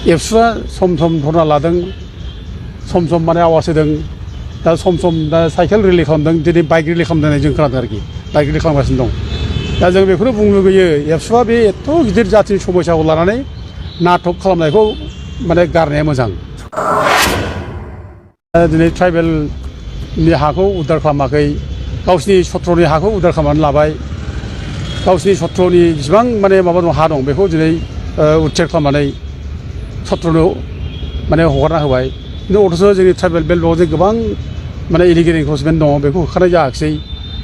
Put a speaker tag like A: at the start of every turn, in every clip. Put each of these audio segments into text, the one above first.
A: एबसुआ सम सम धरना लादों सम माने आवाज होदों दा सम दा साइकेल रिलि खालामदों दिनै बाइक रिलि खालामदों होननानै जों खोनादों आरोखि बाइक रिलि खालामगासिनो दं दा जों बेखौनो बुंनो लुगैयो एबसुआ बे एथ' गिदिर जाथिनि समयसाखौ लानानै नाटक खालामनायखौ माने गारनाया मोजां दिनै ट्राइबेलनि हाखौ उद्धार खालामाखै गावसिनि सत्रनि हाखौ उद्धार खालामनानै लाबाय गावसिनि सत्रनि जेसेबां माने माबा दं हा दं बेखौ दिनै उच्चेद खालामनानै सत्रनो माने हगारना होबाय खिन्थु अथ'स' जोंनि ट्राइबेल बेल्टआव जे गोबां माने इलिगेल इनक्रोचमेन्ट दङ बेखौ होखारनाय जायाखिसै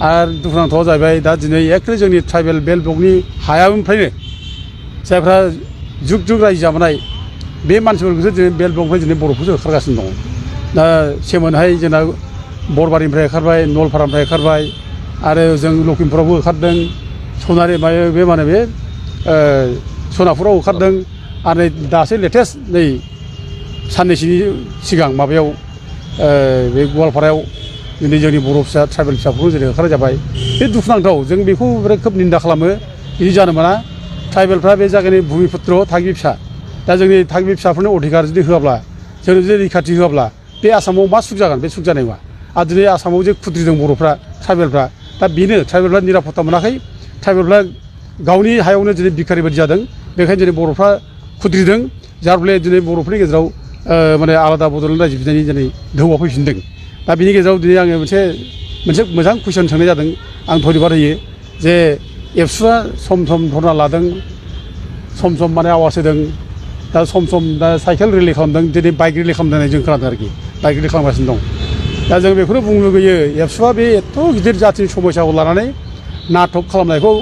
A: आरो दुखुनांथावा जाहैबाय दा दिनै एक्चुवेलि जोंनि ट्राइबेल बेल्ट ब्लकनि हायानिफ्रायनो जायफ्रा जुग जुग रायजो जाबोनाय बे मानसिफोरखौसो दिनै बेल्ट ब्लकनिफ्राय दिनै बर'फोरसो होखारगासिनो दङ दा सेमोनहाय जोंना बरबारिनिफ्राय होखारबाय नलपारानिफ्राय होखारबाय आरो जों लखिमपुरावबो होखारदों सनारि बे मा होनो बे सनापुराव होखारदों आरो दासो लेटेस्ट नै साननैसोनि सिगां माबायाव बे गवालपारायाव दिनै जोंनि बर' फिसा ट्राइबेल फिसाफोरखौ जेरै होखारनाय जाबाय बे दुखुनांथाव जों बेखौ खोब निन्दा खालामो बिदि जानो मोना ट्राइबेलफ्रा बे जायगानि भुमिपुत्र थागिबि फिसा दा जोंनि थागिबि फिसाफोरनो अधिकार जुदि होआब्ला जों जुदि रैखाथि होआब्ला बे आसामाव मा सुख जागोन बे सुख जानाय नङा आरो दिनै आसामाव जे खुद्रिदों बर'फ्रा ट्राइबेलफ्रा दा बेनो ट्राइबेलफ्रा निरापत्ता मोनाखै ट्राइबेलफ्रा गावनि हायावनो दिनै बिखारि बायदि जादों बेखायनो दिनै बर'फ्रा खुद्रिदों जार फले दिनै बर'फोरनि गेजेराव माने आलादा बड'लेण्ड रायजो बिनायनि दिनै दोहौआ फैफिनदों दा बिनि गेजेराव दिनै आङो मोनसे मोजां कुइसन सोंनाय जादों आं धन्यबाद होयो जे एबसुआ सम धरना लादों सम माने आवाज होदों दा सम दा साइकेल रिलि खालामदों दिनै बाइक रिलि खालामदों होननानै जों खोनादों आरोखि बाइक रिलि खालामगासिनो दं दा जों बेखौनो बुंनो लुगैयो एबसुआ बे एथ' गिदिर जाथिनि समयसाखौ लानानै नाटक खालामनायखौ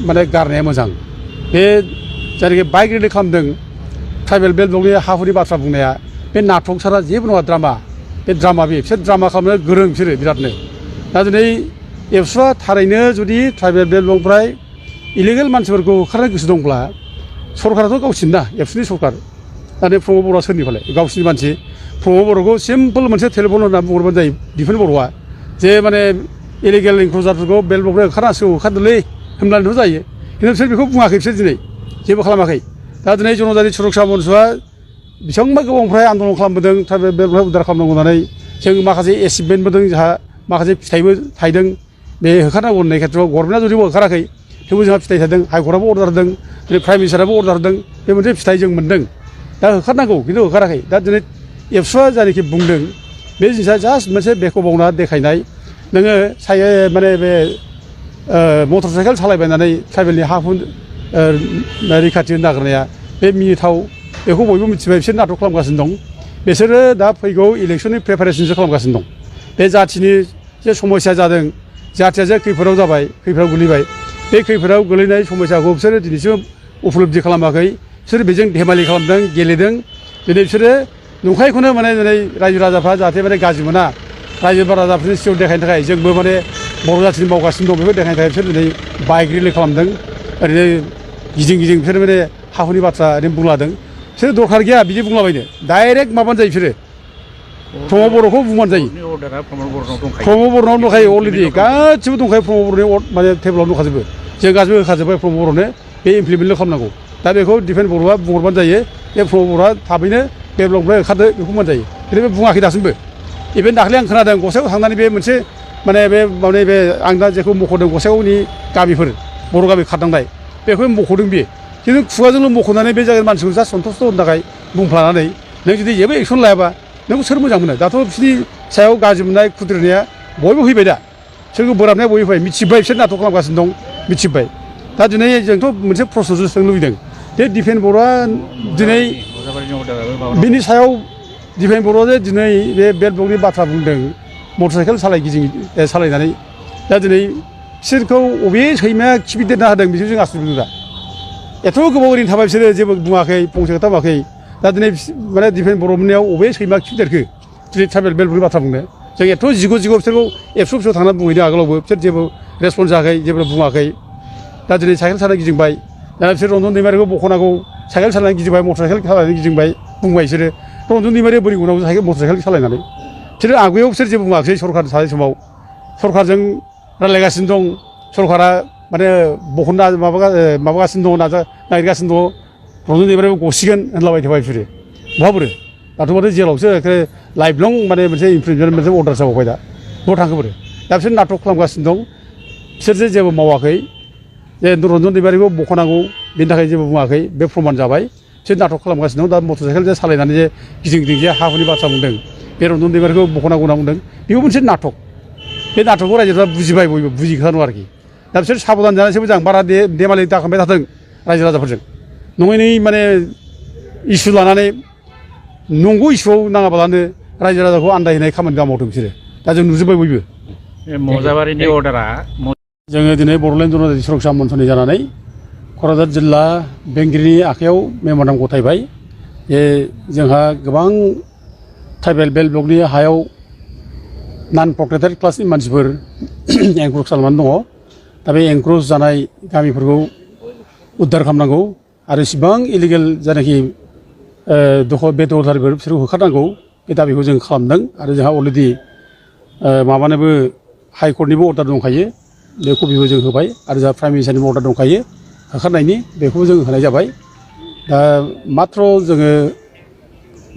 A: माने गारनाया मोजां बे जायनाखि बाइक रिलि खालामदों ट्राइबेल बेल्ट ब्लकनि हाहुनि बाथ्रा बुंनाया बे नाटक सारा जेबो नङा ड्रामा बे ड्रामा बिसोर ड्रामा खालामनो गोरों बिसोरो बिरादनो दा दिनै एबसुआ थारैनो जुदि ट्राइबेल बेल्ट ब्लकनिफ्राय इलिगेल मानसिफोरखौ होखारनो गोसो दंब्ला सरकाराथ' गावसिनि ना एबसुनि सरकार दा बे प्रमद बर'आ सोरनिफालाय गावसिनि मानसि प्रमद बर'खौ सिम्पोल मोनसे टेलिफन होनना बुंहरबानो जायो दिफेन बर'आ जे माने इलिगेल इनक्रोचारफोरखौ बेल्ट ब्लकनिफ्राय होखारनांसिगौ होखारदोलै होनब्लानोथ' जायो खिन्थु बिसोर बेखौ बुङाखै बिसोर दिनै जेबो खालामाखै दा दिनै जनजाति सुरक्षा मन्चआ बेसेबांबा गोबांनिफ्राय आन्दलन खालामबोदों ट्राइबेल बेल्टनिफ्राय उद्धार खालामनांगौ होननानै जों माखासे एचिभमेन्टबो दं जोंहा माखासे फिथाइबो थायदों बे होखारनांगौ होननाय खेत्रआव गभर्नमेन्टआ जुदिबो होखाराखै थेवबो जोंहा फिथाइ थादों हाइकर्टआबो अर्डार होदों दिनै प्राइम मिनिस्टाराबो अर्डार होदों बे मोनसे फिथाइ जों मोन्दों दा होखारनांगौ खिन्थु होखाराखै दा दिनै एबसुआ जायनाखि बुंदों बे जिनिसा जास्ट मोनसे बेखौबावना देखायनाय नोङो माने बे मटर साइकेल सालायबायनानै ट्राइबेलनि हा हु रैखाथि होनो नागिरनाया बे मिनिथाव बेखौ बयबो मिथिबाय बिसोर नाटक खालामगासिनो दं बिसोरो दा फैगौ इलेक्सननि प्रिपारेसनसो खालामगासिनो दं बे जाथिनि जे समस्या जादों जाथिया जे खैफोदाव जाबाय खैफोदाव गोलैबाय बे खैफोदाव गोलैनाय समस्याखौ बिसोरो दिनैसिम उपलब्धि खालामाखै बिसोर बेजों धेमालि खालामदों गेलेदों दिनै बिसोरो नंखायखौनो माने दिनै रायजो राजाफ्रा जाहाथे माने गाज्रि मोना रायजो राजाफोरनि सिगाङाव देखायनो थाखाय जोंबो माने बर' जाथिनि मावगासिनो दं बेखौ देखायनो थाखाय बिसोर दिनै बाइक रिलि खालामदों ओरैनो गिदिं बिसोर माने हाहुनि बाथ्रा ओरैनो बुंलादों बिसोर दरखार गैया बिदि बुंलाबायनो डाइरेक्ट माबानो जायो बिसोरो प्रमद बर'खौ बुंबानो जायो प्रमद बर'नाव दंखायो अलरेडि गासिबो दंखायो प्रमद बर'नि माने टेबोलाव दंखाजोबो जों गासिबो होखाजोब्बाय प्रमद बर'नो बे इमप्लिमेन्टल' खालामनांगौ दा बेखौ डिफेन्स बर'आ बुंहरबानो जायो बे प्रमद बर'आ थाबैनो बे ब्लकनिफ्राय ओंखारदो बेखौ बुंबानो जायो खिन्थु बे बुङाखै दासिमबो इभेन दाखालि आं खोनादों गसाइगाव थांनानै बे मोनसे माने बे आं दा जेखौ मख'दों गसाइगावनि गामिफोर बर' गामि खारनांनाय बेखौ मख'दों बियो खिन्थु खुगाजोंल' मख'नानै बे जायगानि मानसिखौ जास्ट सन्थुस्ट होनो थाखाय बुंफ्लानानै नों जुदि जेबो एक्सन लायाबा नोंखौ सोर मोजां मोनो दाथ' बिसोरनि सायाव गाज्रि मोननाय खुद्रिनाया बयबो फैबाय दा सोरखौ बोराबनाया बयबो फैबाय मिथिबाय बिसोर नाटक खालामगासिनो दं मिथिबाय दा दिनै जोंथ' मोनसे प्रश्नसो सोंनो लुबैदों जे डिफेन्स बर'आ दिनै बिनि सायाव डिफेन्स बर'आ जे दिनै बे बेल्ट ब्लकनि बाथ्रा बुंदों मटर साइकेल सालायनानै दा दिनै बिसोरखौ अबे सैमाया खिफिदेरना होदों बिसोर जों आसुर मोनदों दा एथ' गोबाव ओरैनो थाबाय बिसोरो जेबो बुङाखै फंसे खोथा बुङाखै दा दिनै माने डिफेन्स बर' मोननायाव अबे सैमा खिफिदेरखो दिनै ट्राइबेल बेल्ट ब्लकनि बाथ्रा बुंनो जों एथ' जिगु बिसोरखौ एबसुआव थांनानै बुंहैदों आगोलावबो बिसोर जेबो रेसपन्स जायाखै जेबो बुङाखै दा दिनै साइकेल सालायनानै गिदिंबाय दा बिसोर रन्जन दैमारिखौ बख'नांगौ साइकेल सालायनानै गिदिंबाय मटर साइकेल सालायनानै गिदिंबाय बुंबाय बिसोरो रन्जन दैमारिया बोरै उनाव मटर साइकेल सालायनानै बिसोर आवगायाव बिसोर जेबो बुङाखै सरकार थानाय समाव सरकारजों रायज्लायगासिनो दं सरकारा माने बख'नो माबागासिनो दङ नागिरगासिनो दङ रन्जन दैमारियाबो गसिगोन होनलाबाय थाबाय बिसोरो बहा बोरो दाथ' माथो जेलावसो लाइफलं माने मोनसे इमप्रिजमेन्ट मोनसे अर्डार जाबावबाय दा बहा थांखो बोरो दा बिसोर नाटक खालामगासिनो दं बिसोर जे जेबो मावाखै जे रन्जन दैमारिखौ बख'नांगौ बेनि थाखाय जेबो बुङाखै बे प्रमान जाबाय बिसोर नाटक खालामगासिनो दं दा मटर साइकेल जे सालायनानै जे गिदिं गिदिं जे हा हुनि बाथ्रा बुंदों बे रन्जन दैमारिखौ बख'नांगौ होनना बुंदों बेबो मोनसे नाटक बे नाटकखौ रायजोफ्रा बुजिबाय बयबो बुजिखानो आरोखि दा बिसोर साबधान जानानैसो मोजां बारा देमालि दाखांबाय थाथों रायजो राजाफोरजों नङैनो माने इसु लानानै नंगौ इसुआव नाङाबालानो रायजो राजाखौ आन्दायहोनाय खामानि मावदों बिसोरो दा जों नुजोब्बाय बयबो
B: मजाबारिनि अर्डारा
A: जोङो दिनै बड'लेण्ड जनजाति सुरक्षा मन्चनि जानानै क'क्राझार जिल्ला बेंगिरिनि आखायाव मेम'रेन्डाम गथायबाय जे जोंहा गोबां ट्राइबेल बेल्ट ब्लकनि हायाव नन प्रटेक्टेड क्लासनि मानसिफोर एनक्र'च खालामनानै दङ दा बे एनक्र'च जानाय गामिफोरखौ उद्धार खालामनांगौ आरो इसिबां इलिगेल जायनाखि बे दखलदारिफोर बिसोरखौ होखारनांगौ बे दाबिखौ जों खालामदों आरो जोंहा अलरेडि माबानोबो हाइकर्टनिबो अर्डार दंखायो बे कपिखौ जों होबाय आरो जोंहा प्राइम मिनिस्टारनिबो अर्डार दंखायो होखारनायनि बेखौबो जों होनाय जाबाय दा माथ्र जोङो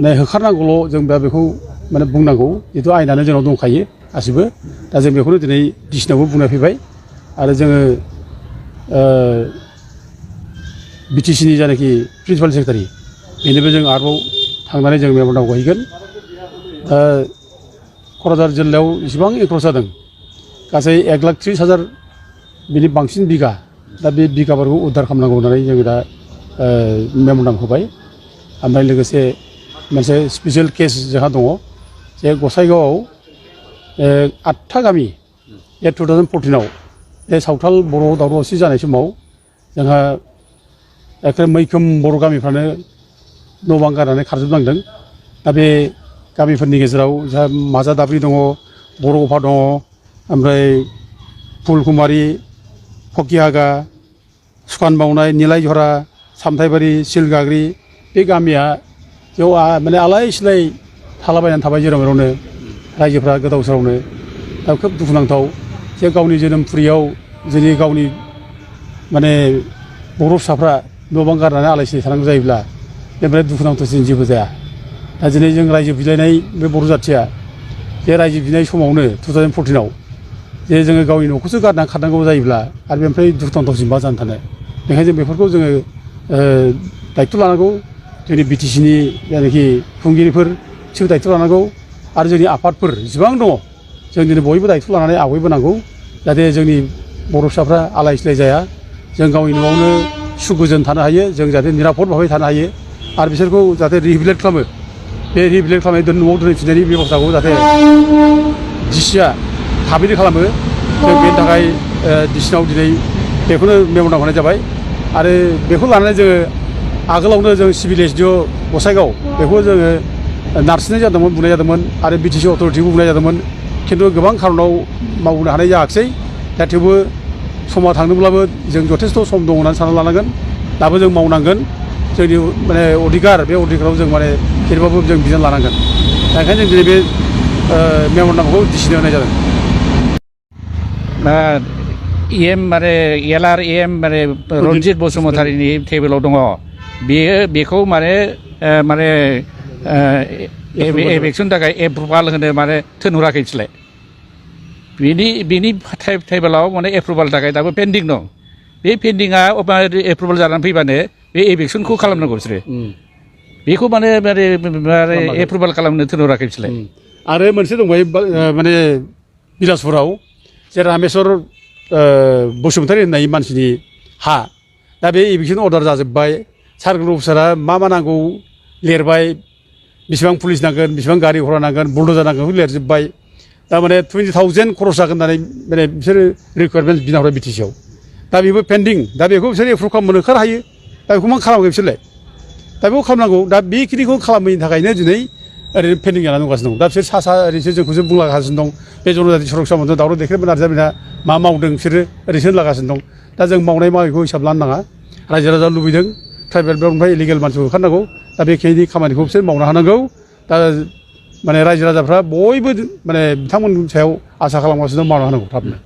A: माने होखारनांगौल' जों दा बेखौ माने बुंनांगौ जिहेतु आयेनानो जोंनाव दंखायो गासिबो दा जों बेखौनो दिनै डिसिनावबो बुंना फैबाय आरो जोङो बिटिसिनि जायनाखि प्रिन्सिपाल सेक्रेटारि बेनोबो जों आरोबाव थांनानै जों मेम'रेन्डाम हैगोन क'क्राझार जिल्लायाव इसिबां एनक्र'च जादों गासै 1,30,000 बिनि बांसिन बिगा दा बे बिगाफोरखौ उद्धार खालामनांगौ होननानै जोङो दा मेम'रेन्डाम होबाय ओमफ्राय लोगोसे मोनसे स्पेसियेल केस जोंहा दङ जे गसाइगावआव 8था गामि 2014आव बे सावथाल बर' दावराव दावसि जानाय समाव जोंहा एखे मैखोम बर' गामिफ्रानो न' बां गारनानै खारजोबनांदों दा बे गामिफोरनि गेजेराव जोंहा माजादाब्रि दङ बर'फा दङ ओमफ्राय फुलकुमारि फकिहागा सुखान बावनाय निलायझरा सामथाइबारि सिलगाग्रि बे गामिया बेयाव माने आलाय सिलाय थालाबायनानै थाबाय जेराव मेरावनो रायजोफ्रा गोदाव सोरावनो दा खोब दुखुनांथाव जे गावनि जोनोमफुरियाव जोंनि गावनि माने बर' फिसाफ्रा न' बां गारनानै आलाय सिलाय थानांगौ जायोब्ला बेनिफ्राय दुखुनांथावसिन जेबो जाया दा दिनै जों रायजो बिलाइनाय बे बर' जाथिया बे रायजो बिनाय समावनो 2014आव जे जोङो गावनि न'खौसो गारनानै खारनांगौ जायोब्ला आरो बेनिफ्राय दुखुनांथावसिन मा जानो थानो बेनिखायनो जों बेफोरखौ जोङो दायित्व लानांगौ जोंनि बिटिसिनि जायनाखि खुंगिरिफोर बिसोर दायित्व लानांगौ आरो जोंनि आफादफोर जेसेबां दङ जों दिनै बयबो दायित्व लानानै आवगायबोनांगौ जाहाथे जोंनि बर' फिसाफ्रा आलाय सिलाय जाया जों गावनि न'आवनो सुखुजोन थानो हायो जों जाहाथे निरापद भाबै थानो हायो आरो बिसोरखौ जाहाथे रिहेबिलिट खालामो बे रिहेबिलिट खालामनाय न'आव दोनफिननायनि बेब'स्थाखौ जाहाथे डिसिआ थाबैनो खालामो जों बेनि थाखाय डिसिनाव दिनै बेखौनो मेम'रेन्डाम होनाय जाबाय आरो बेखौ लानानै जोङो आगोलावनो जों सिभिल एसडिअ गसाइगाव बेखौ जोङो नारसिननाय जादोंमोन बुंनाय जादोंमोन आरो बिटिसि अथ'रिटिखौ बुंनाय जादोंमोन खिन्थु गोबां खारनाव मावनो हानाय जायाखिसै दा थेवबो समा थांदोंब्लाबो जों जथेस्थ' सम दं होननानै सानना लानांगोन दाबो जों मावनांगोन जोंनि माने अधिकार बे अधिकाराव जों माने जेरैबाबो जों बिबान लानांगोन दा ओंखायनो जों दिनै बे मेम'रेन्डामखौ डिसिनो होनाय जादों
B: माने LRM माने रन्जित बसुमतारीनि टेबोलाव दङ बेखौ माने एभेक्सननि थाखाय एप्रुभाल होनो माने थिनहराखै बिसोरलाय बिनि टेबोलाव माने एप्रुभालनि थाखाय दाबो पेन्डिं दं बे पेन्डिंआ एप्रुभाल जानानै फैबानो बे एभेक्सनखौ खालामनांगौ बिसोरो बेखौ माने एप्रुभाल खालामनो थिनहराखै बिसोरलाय
A: आरो मोनसे दंबायो माने बिलासपुराव जे रामेश्वर बसुमतारी होननाय मानसिनि हा दा बे एभिक्सन अर्डार जाजोब्बाय सार्कोल अफिसारा मा नांगौ लिरबाय बेसेबां पुलिस नांगोन बेसेबां गारि घरा नांगोन बुलड'जार नांगोन बेखौ लिरजोब्बाय दा माने 20,000 खरस जागोन होननानै माने बिसोरो रिकुवारमेन्ट बिना हरबाय बिटिसिआव दा बेबो पेन्डिं दा बेखौ बिसोर एप्रुभ खालामनो ओंखार हायो दा बेखौ मा खालामगोन बिसोरलाय दा बेखौ खालामनांगौ दा बेखिनिखौ खालामैनि थाखायनो दिनै ओरैनो पेन्डिं जानानै दंगासिनो दं दा बिसोर सा ओरैसो जोंखौसो बुंलागासिनो दं बे जनजाति सुरक्षा मन्चजों दावराव देख्रेबनाय नार्जारिना मा मावदों बिसोरो ओरैसो होनलागासिनो दं दा जों मावनाय मावैखौ हिसाब लानो नाङा रायजो राजा लुबैदों ट्राइबेल बेल्टनिफ्राय इलिगेल मानसिखौ होखारनांगौ दा बेखिनि खामानिखौ बिसोर मावनो हानांगौ दा माने रायजो राजाफ्रा बयबो माने बिथांमोननि सायाव आसा खालामगासिनो दं मावनो हानांगौ थाबनो